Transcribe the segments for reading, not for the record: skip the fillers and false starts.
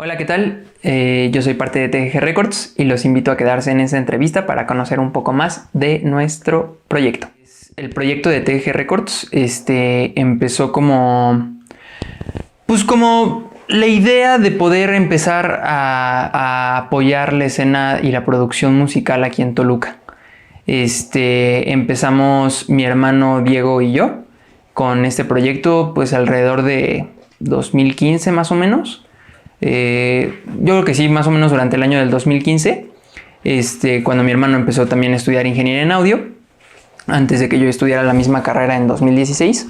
Hola, ¿qué tal? Yo soy parte de TGG Records y los invito a quedarse en esta entrevista para conocer un poco más de nuestro proyecto. El proyecto de TGG Records empezó como la idea de poder empezar a apoyar la escena y la producción musical aquí en Toluca. Empezamos mi hermano Diego y yo con este proyecto pues alrededor de 2015 más o menos. Yo creo que sí, más o menos durante el año del 2015, cuando mi hermano empezó también a estudiar ingeniería en audio, antes de que yo estudiara la misma carrera en 2016.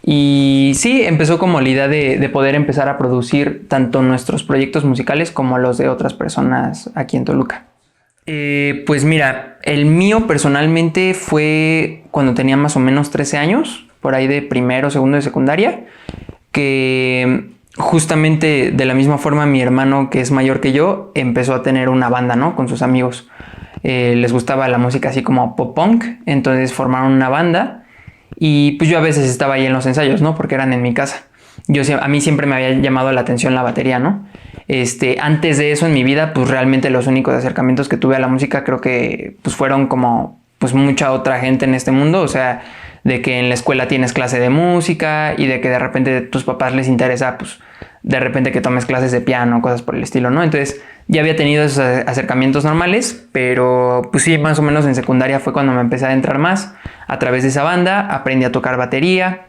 Y sí, empezó como la idea de poder empezar a producir tanto nuestros proyectos musicales como los de otras personas aquí en Toluca. Pues mira, el mío personalmente fue cuando tenía más o menos 13 años, por ahí de primero, segundo de secundaria, que justamente de la misma forma mi hermano, que es mayor que yo, empezó a tener una banda, ¿no? Con sus amigos. Les gustaba la música así como pop punk, entonces formaron una banda y pues yo a veces estaba ahí en los ensayos, ¿no? Porque eran en mi casa. A mí siempre me había llamado la atención la batería, ¿no? Antes de eso en mi vida, pues realmente los únicos acercamientos que tuve a la música creo que pues fueron como pues mucha otra gente en este mundo, o sea, de que en la escuela tienes clase de música y de que de repente a tus papás les interesa, pues de repente que tomes clases de piano, cosas por el estilo, ¿no? Entonces ya había tenido esos acercamientos normales, pero pues sí, más o menos en secundaria fue cuando me empecé a adentrar más a través de esa banda, aprendí a tocar batería.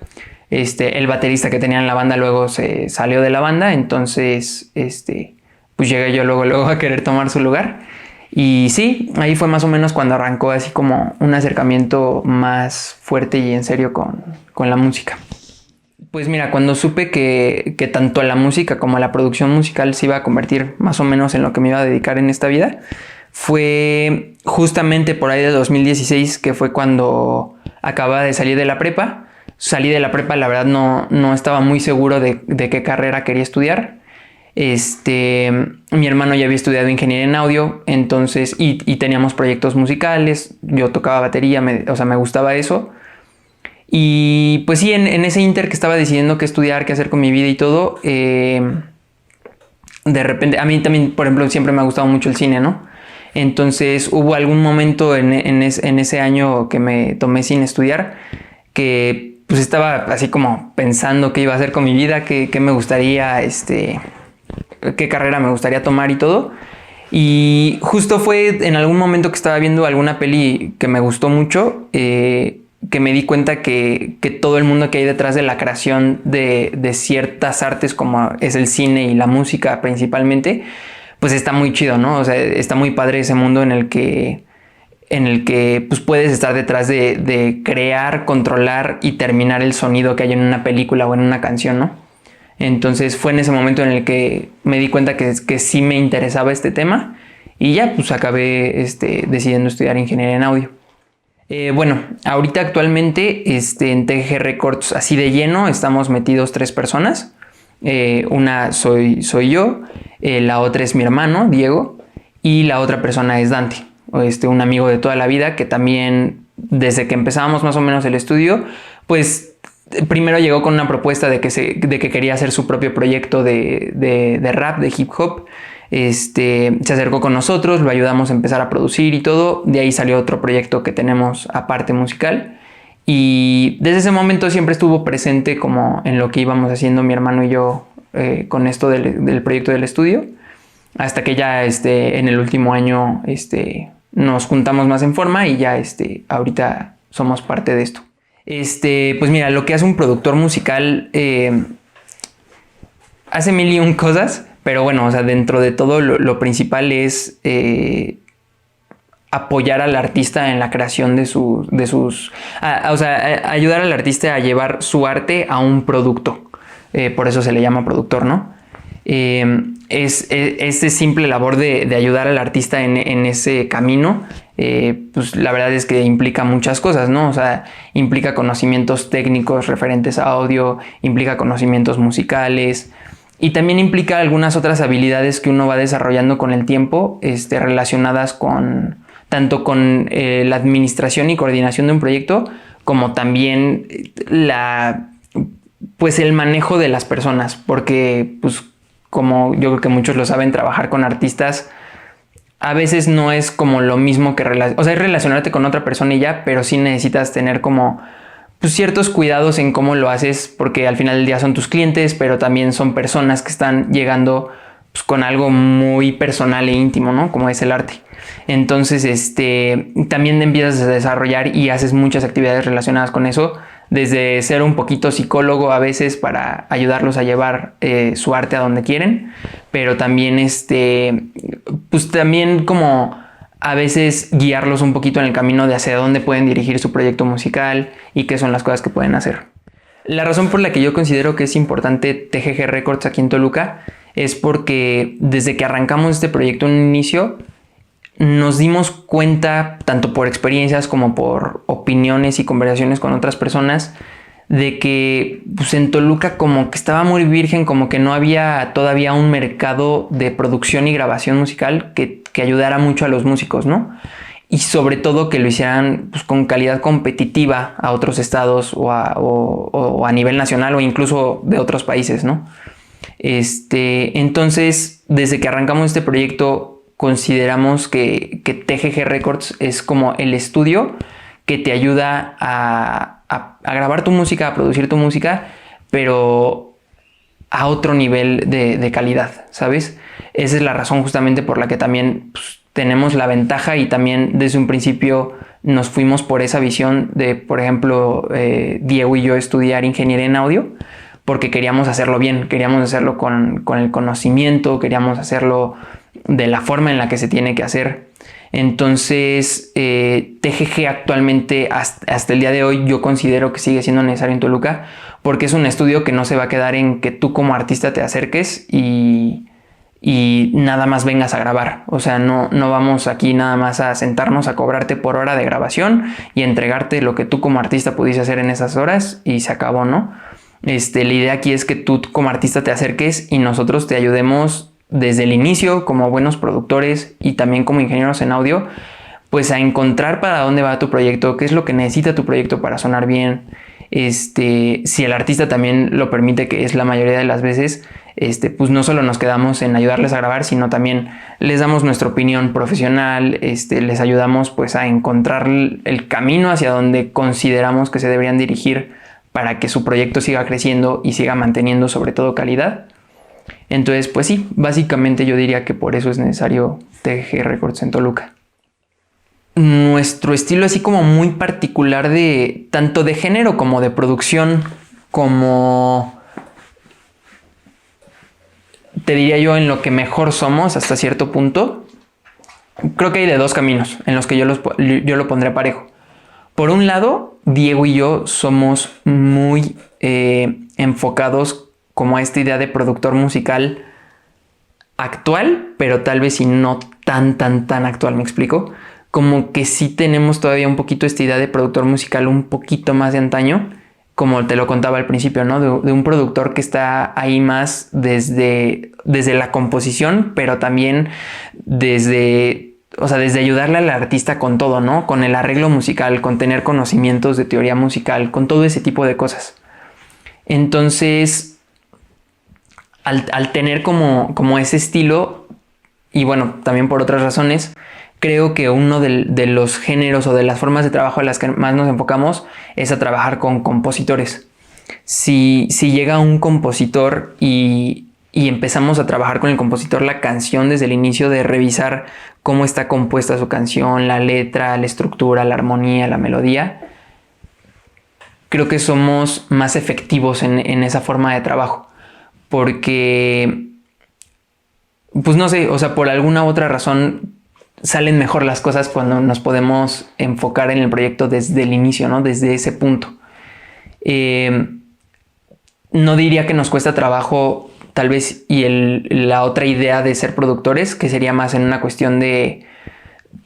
El baterista que tenía en la banda luego se salió de la banda, entonces pues llegué yo luego a querer tomar su lugar. Y sí, ahí fue más o menos cuando arrancó así como un acercamiento más fuerte y en serio con la música. Pues mira, cuando supe que tanto la música como la producción musical se iba a convertir más o menos en lo que me iba a dedicar en esta vida, fue justamente por ahí de 2016, que fue cuando acababa de salir de la prepa. Salí de la prepa, la verdad no estaba muy seguro de qué carrera quería estudiar. Mi hermano ya había estudiado ingeniería en audio, entonces, y teníamos proyectos musicales, yo tocaba batería, me gustaba eso. Y pues sí, en ese inter que estaba decidiendo qué estudiar, qué hacer con mi vida y todo, de repente, a mí también, por ejemplo, siempre me ha gustado mucho el cine, ¿no? Entonces hubo algún momento en ese año que me tomé sin estudiar, que pues estaba así como pensando qué iba a hacer con mi vida, qué me gustaría, qué carrera me gustaría tomar y todo. Y justo fue en algún momento que estaba viendo alguna peli que me gustó mucho, que me di cuenta que todo el mundo que hay detrás de la creación de ciertas artes, como es el cine y la música principalmente, pues está muy chido, ¿no? O sea, está muy padre ese mundo en el que pues puedes estar detrás de crear, controlar y terminar el sonido que hay en una película o en una canción, ¿no? Entonces fue en ese momento en el que me di cuenta que sí me interesaba este tema y ya pues acabé decidiendo estudiar ingeniería en audio. Bueno, ahorita actualmente en TGG Records así de lleno estamos metidos 3 personas. Una soy yo, la otra es mi hermano Diego y la otra persona es Dante, un amigo de toda la vida que también desde que empezamos más o menos el estudio, pues primero llegó con una propuesta de que quería hacer su propio proyecto de rap, de hip hop. Se acercó con nosotros, lo ayudamos a empezar a producir y todo. De ahí salió otro proyecto que tenemos aparte musical. Y desde ese momento siempre estuvo presente como en lo que íbamos haciendo mi hermano y yo con esto del proyecto del estudio. Hasta que ya en el último año nos juntamos más en forma y ya ahorita somos parte de esto. Pues mira, lo que hace un productor musical hace mil y un cosas, pero bueno, o sea, dentro de todo lo principal es apoyar al artista en la creación de sus, o sea, ayudar al artista a llevar su arte a un producto. Por eso se le llama productor, ¿no? Este simple labor de ayudar al artista en ese camino, pues la verdad es que implica muchas cosas, ¿no? O sea, implica conocimientos técnicos referentes a audio, implica conocimientos musicales y también implica algunas otras habilidades que uno va desarrollando con el tiempo, relacionadas tanto con la administración y coordinación de un proyecto, como también pues el manejo de las personas, porque pues como yo creo que muchos lo saben, trabajar con artistas a veces no es como lo mismo que o sea, es relacionarte con otra persona y ya, pero sí necesitas tener como pues, ciertos cuidados en cómo lo haces, porque al final del día son tus clientes, pero también son personas que están llegando pues, con algo muy personal e íntimo, ¿no? Como es el arte. Entonces, también empiezas a desarrollar y haces muchas actividades relacionadas con eso, desde ser un poquito psicólogo a veces para ayudarlos a llevar su arte a donde quieren, pero también pues también como a veces guiarlos un poquito en el camino de hacia dónde pueden dirigir su proyecto musical y qué son las cosas que pueden hacer. La razón por la que yo considero que es importante TGG Records aquí en Toluca es porque desde que arrancamos este proyecto en un inicio nos dimos cuenta, tanto por experiencias como por opiniones y conversaciones con otras personas, de que pues, en Toluca como que estaba muy virgen, como que no había todavía un mercado de producción y grabación musical que ayudara mucho a los músicos, ¿no? Y sobre todo que lo hicieran pues, con calidad competitiva a otros estados o a nivel nacional o incluso de otros países, ¿no? Entonces, desde que arrancamos este proyecto, consideramos que TGG Records es como el estudio que te ayuda a grabar tu música, a producir tu música, pero a otro nivel de calidad, ¿sabes? Esa es la razón justamente por la que también pues, tenemos la ventaja y también desde un principio nos fuimos por esa visión de, por ejemplo, Diego y yo estudiar ingeniería en audio, porque queríamos hacerlo bien, queríamos hacerlo con el conocimiento, queríamos hacerlo de la forma en la que se tiene que hacer. Entonces, TGG actualmente, hasta el día de hoy, yo considero que sigue siendo necesario en Toluca, porque es un estudio que no se va a quedar en que tú como artista te acerques y nada más vengas a grabar. O sea, no vamos aquí nada más a sentarnos a cobrarte por hora de grabación y entregarte lo que tú como artista pudiste hacer en esas horas y se acabó, ¿no? La idea aquí es que tú como artista te acerques y nosotros te ayudemos desde el inicio como buenos productores y también como ingenieros en audio, pues a encontrar para dónde va tu proyecto, qué es lo que necesita tu proyecto para sonar bien. Si el artista también lo permite, que es la mayoría de las veces, pues no solo nos quedamos en ayudarles a grabar, sino también les damos nuestra opinión profesional, les ayudamos pues a encontrar el camino hacia donde consideramos que se deberían dirigir para que su proyecto siga creciendo y siga manteniendo sobre todo calidad. Entonces, pues sí, básicamente yo diría que por eso es necesario TGG Records en Toluca. Nuestro estilo así como muy particular de tanto de género como de producción, como te diría yo en lo que mejor somos hasta cierto punto, creo que hay de dos caminos en los que yo lo pondré parejo. Por un lado, Diego y yo somos muy enfocados como a esta idea de productor musical actual, pero tal vez y no tan actual, ¿me explico? Como que sí tenemos todavía un poquito esta idea de productor musical un poquito más de antaño, como te lo contaba al principio, ¿no? De un productor que está ahí más desde la composición, pero también desde ayudarle al artista con todo, ¿no? Con el arreglo musical, con tener conocimientos de teoría musical, con todo ese tipo de cosas. Entonces, al tener como ese estilo, y bueno, también por otras razones, creo que uno de los géneros o de las formas de trabajo a las que más nos enfocamos es a trabajar con compositores. Si llega un compositor y empezamos a trabajar con el compositor la canción desde el inicio, de revisar cómo está compuesta su canción, la letra, la estructura, la armonía, la melodía, creo que somos más efectivos en esa forma de trabajo. Porque, pues no sé, o sea, por alguna otra razón salen mejor las cosas cuando nos podemos enfocar en el proyecto desde el inicio, ¿no? Desde ese punto. No diría que nos cuesta trabajo, tal vez, y la otra idea de ser productores, que sería más en una cuestión de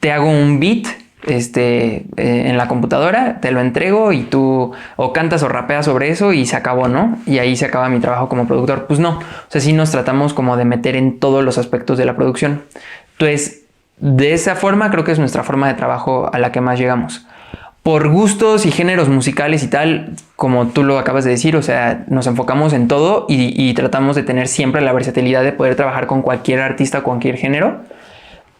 te hago un beat en la computadora, te lo entrego y tú o cantas o rapeas sobre eso y se acabó, ¿no? Y ahí se acaba mi trabajo como productor. Pues no, o sea, sí nos tratamos como de meter en todos los aspectos de la producción. Entonces, de esa forma creo que es nuestra forma de trabajo a la que más llegamos. Por gustos y géneros musicales y tal, como tú lo acabas de decir, o sea, nos enfocamos en todo y tratamos de tener siempre la versatilidad de poder trabajar con cualquier artista, cualquier género.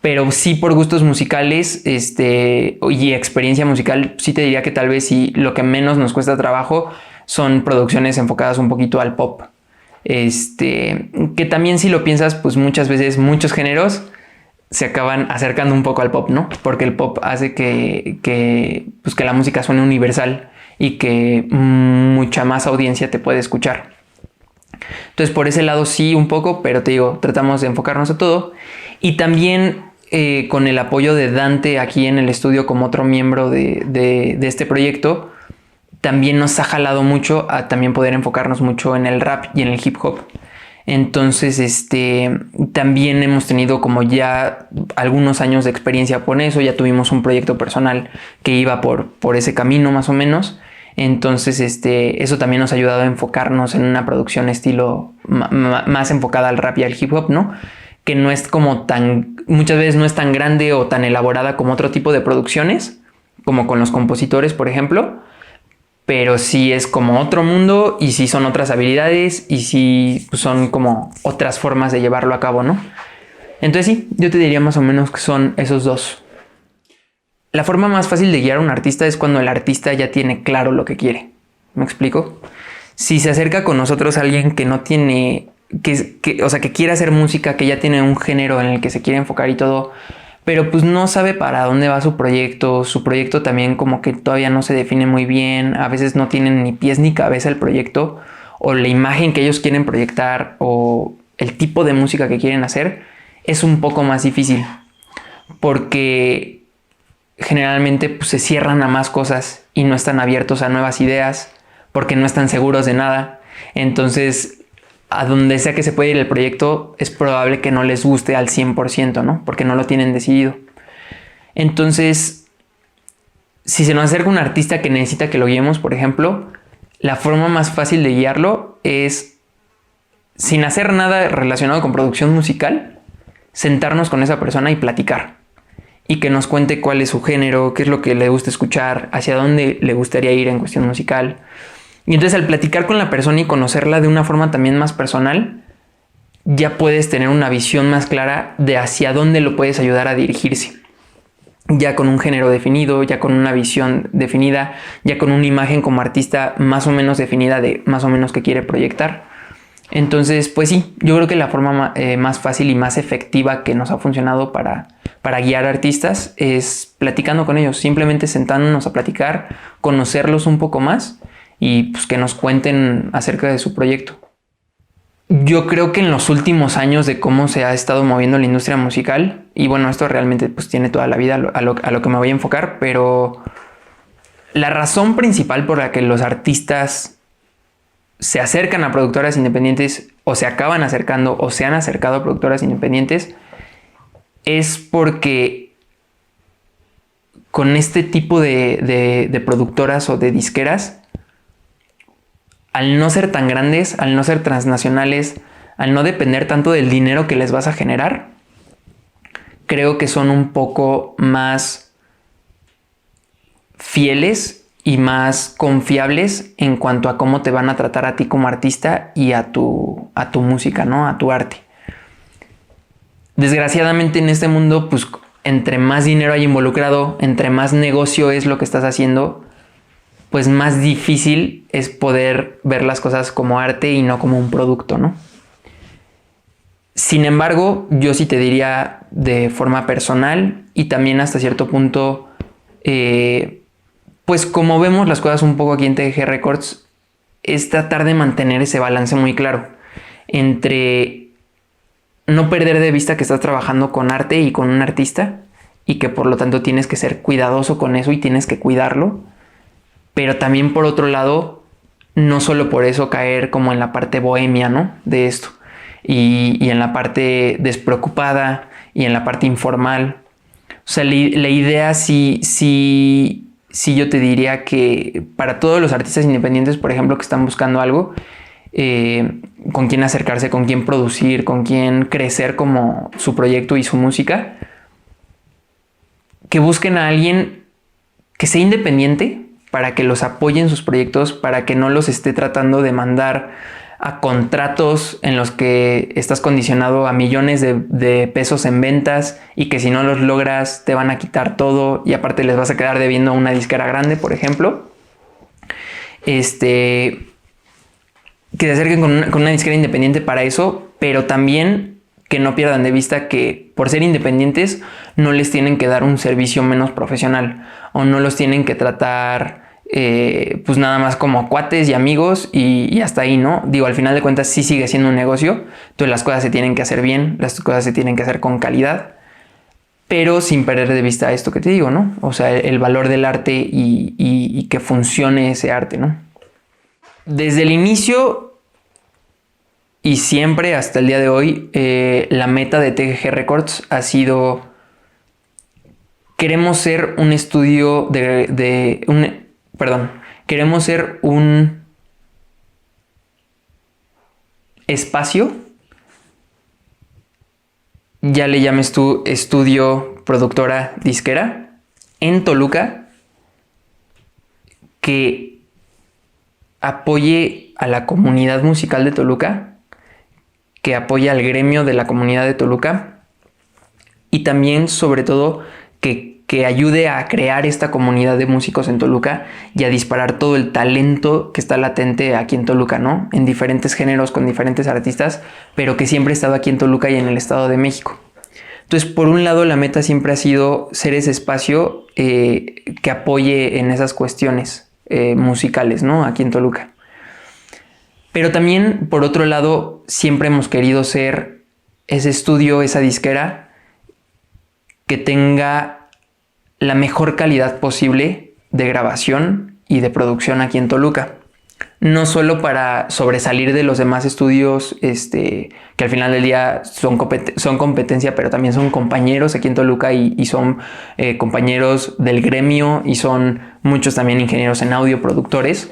Pero sí, por gustos musicales y experiencia musical, sí te diría que tal vez sí lo que menos nos cuesta trabajo son producciones enfocadas un poquito al pop. Que también si lo piensas, pues muchas veces muchos géneros se acaban acercando un poco al pop, ¿no? Porque el pop hace pues que la música suene universal y que mucha más audiencia te puede escuchar. Entonces por ese lado sí un poco, pero te digo, tratamos de enfocarnos a todo. Y también con el apoyo de Dante aquí en el estudio como otro miembro de este proyecto, también nos ha jalado mucho a también poder enfocarnos mucho en el rap y en el hip hop. Entonces, también hemos tenido como ya algunos años de experiencia con eso, ya tuvimos un proyecto personal que iba por ese camino más o menos. Entonces, eso también nos ha ayudado a enfocarnos en una producción estilo más enfocada al rap y al hip hop, ¿no? Que no es como muchas veces no es tan grande o tan elaborada como otro tipo de producciones, como con los compositores, por ejemplo. Pero sí es como otro mundo y sí son otras habilidades y sí son como otras formas de llevarlo a cabo, ¿no? Entonces sí, yo te diría más o menos que son esos dos. La forma más fácil de guiar a un artista es cuando el artista ya tiene claro lo que quiere. ¿Me explico? Si se acerca con nosotros alguien que no tiene, o sea, que quiere hacer música, que ya tiene un género en el que se quiere enfocar y todo, pero pues no sabe para dónde va su proyecto también como que todavía no se define muy bien, a veces no tienen ni pies ni cabeza el proyecto, o la imagen que ellos quieren proyectar, o el tipo de música que quieren hacer, es un poco más difícil, porque generalmente pues, se cierran a más cosas y no están abiertos a nuevas ideas, porque no están seguros de nada. Entonces, a donde sea que se puede ir el proyecto, es probable que no les guste al 100%, ¿no? Porque no lo tienen decidido. Entonces, si se nos acerca un artista que necesita que lo guiemos, por ejemplo, la forma más fácil de guiarlo es, sin hacer nada relacionado con producción musical, sentarnos con esa persona y platicar. Y que nos cuente cuál es su género, qué es lo que le gusta escuchar, hacia dónde le gustaría ir en cuestión musical. Y entonces al platicar con la persona y conocerla de una forma también más personal, ya puedes tener una visión más clara de hacia dónde lo puedes ayudar a dirigirse. Ya con un género definido, ya con una visión definida, ya con una imagen como artista más o menos definida de más o menos qué quiere proyectar. Entonces, pues sí, yo creo que la forma más fácil y más efectiva que nos ha funcionado para guiar artistas es platicando con ellos, simplemente sentándonos a platicar, conocerlos un poco más y pues que nos cuenten acerca de su proyecto. Yo creo que en los últimos años de cómo se ha estado moviendo la industria musical, y bueno, esto realmente pues tiene toda la vida a lo que me voy a enfocar, pero la razón principal por la que los artistas se acercan a productoras independientes o se acaban acercando o se han acercado a productoras independientes es porque con este tipo de productoras o de disqueras, al no ser tan grandes, al no ser transnacionales, al no depender tanto del dinero que les vas a generar, creo que son un poco más fieles y más confiables en cuanto a cómo te van a tratar a ti como artista y a tu música, ¿no? A tu arte. Desgraciadamente en este mundo, pues entre más dinero hay involucrado, entre más negocio es lo que estás haciendo, pues más difícil es poder ver las cosas como arte y no como un producto, ¿no? Sin embargo, yo sí te diría de forma personal y también hasta cierto punto, pues como vemos las cosas un poco aquí en TG Records, es tratar de mantener ese balance muy claro entre no perder de vista que estás trabajando con arte y con un artista y que por lo tanto tienes que ser cuidadoso con eso y tienes que cuidarlo. Pero también por otro lado, no solo por eso caer como en la parte bohemia, ¿no? De esto. Y en la parte despreocupada y en la parte informal. O sea, la idea sí yo te diría que para todos los artistas independientes, por ejemplo, que están buscando algo, con quién acercarse, con quién producir, con quién crecer como su proyecto y su música, que busquen a alguien que sea independiente, para que los apoye en sus proyectos, para que no los esté tratando de mandar a contratos en los que estás condicionado a millones de pesos en ventas y que si no los logras te van a quitar todo y aparte les vas a quedar debiendo a una disquera grande, por ejemplo. Que se acerquen con una disquera independiente para eso, pero también que no pierdan de vista que por ser independientes no les tienen que dar un servicio menos profesional o no los tienen que tratar pues nada más como cuates y amigos y hasta ahí, ¿no? Digo, al final de cuentas sí sigue siendo un negocio, entonces las cosas se tienen que hacer bien, las cosas se tienen que hacer con calidad, pero sin perder de vista esto que te digo, ¿no? O sea, el valor del arte y que funcione ese arte, ¿no? Desde el inicio y siempre hasta el día de hoy, la meta de TGG Records ha sido: queremos ser un estudio queremos ser un espacio, ya le llames tú estudio, productora, disquera, en Toluca, que apoye a la comunidad musical de Toluca, que apoye al gremio de la comunidad de Toluca y también, sobre todo, que ayude a crear esta comunidad de músicos en Toluca y a disparar todo el talento que está latente aquí en Toluca, ¿no? En diferentes géneros, con diferentes artistas, pero que siempre ha estado aquí en Toluca y en el Estado de México. Entonces, por un lado, la meta siempre ha sido ser ese espacio que apoye en esas cuestiones musicales, ¿no? Aquí en Toluca. Pero también, por otro lado, siempre hemos querido ser ese estudio, esa disquera que tenga la mejor calidad posible de grabación y de producción aquí en Toluca. No solo para sobresalir de los demás estudios que al final del día son competencia, pero también son compañeros aquí en Toluca y son compañeros del gremio y son muchos también ingenieros en audio, productores,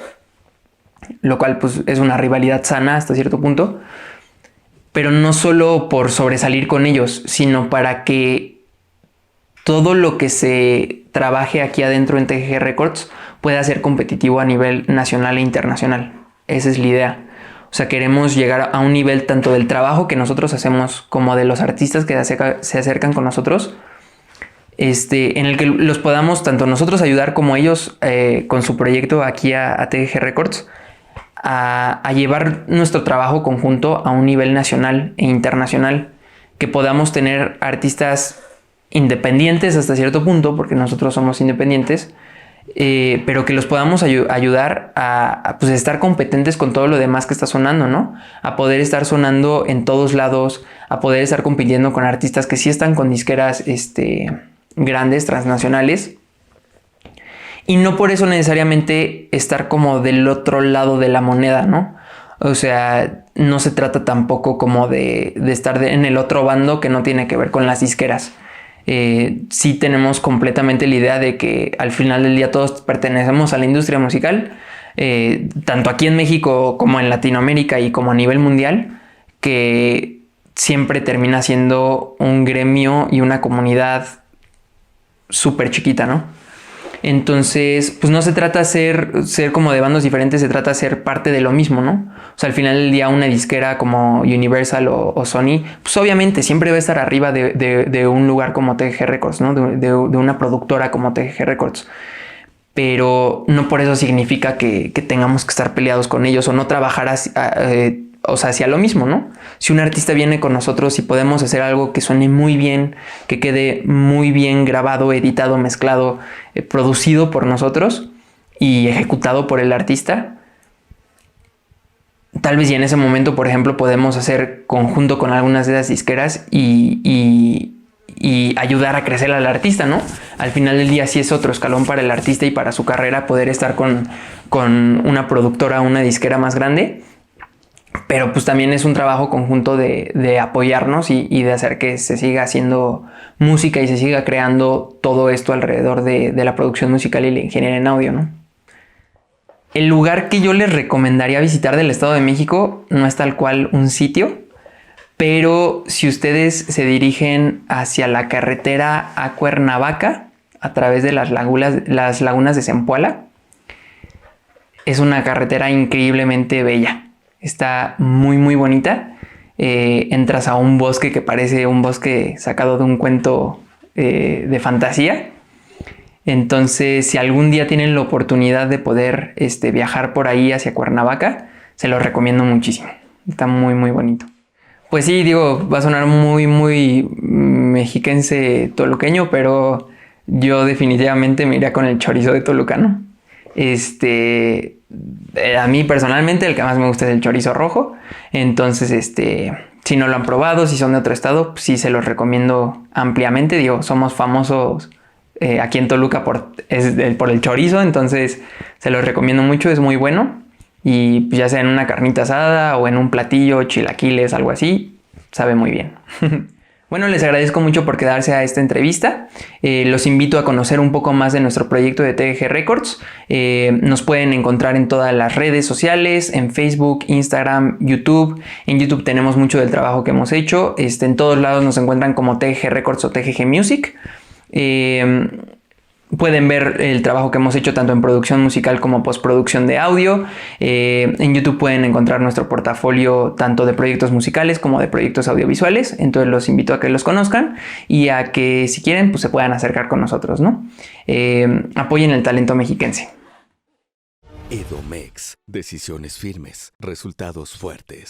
lo cual pues es una rivalidad sana hasta cierto punto, pero no solo por sobresalir con ellos, sino para que todo lo que se trabaje aquí adentro en TGG Records pueda ser competitivo a nivel nacional e internacional. Esa es la idea. O sea, queremos llegar a un nivel tanto del trabajo que nosotros hacemos como de los artistas que se acercan con nosotros, en el que los podamos tanto nosotros ayudar como ellos con su proyecto aquí a TGG Records a llevar nuestro trabajo conjunto a un nivel nacional e internacional, que podamos tener artistas independientes hasta cierto punto, porque nosotros somos independientes, pero que los podamos ayudar a pues, estar competentes con todo lo demás que está sonando, ¿no? A poder estar sonando en todos lados, a poder estar compitiendo con artistas que sí están con disqueras grandes, transnacionales, y no por eso necesariamente estar como del otro lado de la moneda, ¿no? O sea, no se trata tampoco como de estar en el otro bando que no tiene que ver con las disqueras. Sí tenemos completamente la idea de que al final del día todos pertenecemos a la industria musical, tanto aquí en México como en Latinoamérica y como a nivel mundial, que siempre termina siendo un gremio y una comunidad súper chiquita, ¿no? Entonces, pues no se trata de ser como de bandos diferentes, se trata de ser parte de lo mismo, ¿no? O sea, al final del día una disquera como Universal o Sony, pues obviamente siempre va a estar arriba de un lugar como TGG Records, ¿no? De una productora como TGG Records. Pero no por eso significa que tengamos que estar peleados con ellos o no trabajar hacia lo mismo, ¿no? Si un artista viene con nosotros y podemos hacer algo que suene muy bien, que quede muy bien grabado, editado, mezclado, producido por nosotros y ejecutado por el artista, tal vez y en ese momento, por ejemplo, podemos hacer conjunto con algunas de esas disqueras y ayudar a crecer al artista, ¿no? Al final del día sí es otro escalón para el artista y para su carrera poder estar con una productora, una disquera más grande. Pero pues también es un trabajo conjunto de apoyarnos y de hacer que se siga haciendo música y se siga creando todo esto alrededor de la producción musical y la ingeniería en audio, ¿no? El lugar que yo les recomendaría visitar del Estado de México no es tal cual un sitio, pero si ustedes se dirigen hacia la carretera a Cuernavaca, a través de las lagunas de Zempoala. Es una carretera increíblemente bella. Está muy muy bonita. Entras a un bosque que parece un bosque sacado de un cuento de fantasía. Entonces, si algún día tienen la oportunidad de poder viajar por ahí hacia Cuernavaca, se los recomiendo muchísimo. Está muy muy bonito. Pues sí, digo, va a sonar muy muy mexiquense toluqueño, pero yo definitivamente me iría con el chorizo de Toluca, ¿no? A mí personalmente el que más me gusta es el chorizo rojo. Entonces, si no lo han probado, si son de otro estado, pues sí se los recomiendo ampliamente. Digo, somos famosos aquí en Toluca por el chorizo, entonces se los recomiendo mucho, es muy bueno. Y pues, ya sea en una carnita asada o en un platillo, chilaquiles, algo así, sabe muy bien. Bueno, les agradezco mucho por quedarse a esta entrevista. Los invito a conocer un poco más de nuestro proyecto de TGG Records. Nos pueden encontrar en todas las redes sociales, en Facebook, Instagram, YouTube. En YouTube tenemos mucho del trabajo que hemos hecho. En todos lados nos encuentran como TGG Records o TGG Music. Pueden ver el trabajo que hemos hecho tanto en producción musical como postproducción de audio. En YouTube pueden encontrar nuestro portafolio tanto de proyectos musicales como de proyectos audiovisuales. Entonces los invito a que los conozcan y a que si quieren pues se puedan acercar con nosotros, ¿no? Apoyen el talento mexiquense. Edomex. Decisiones firmes, resultados fuertes.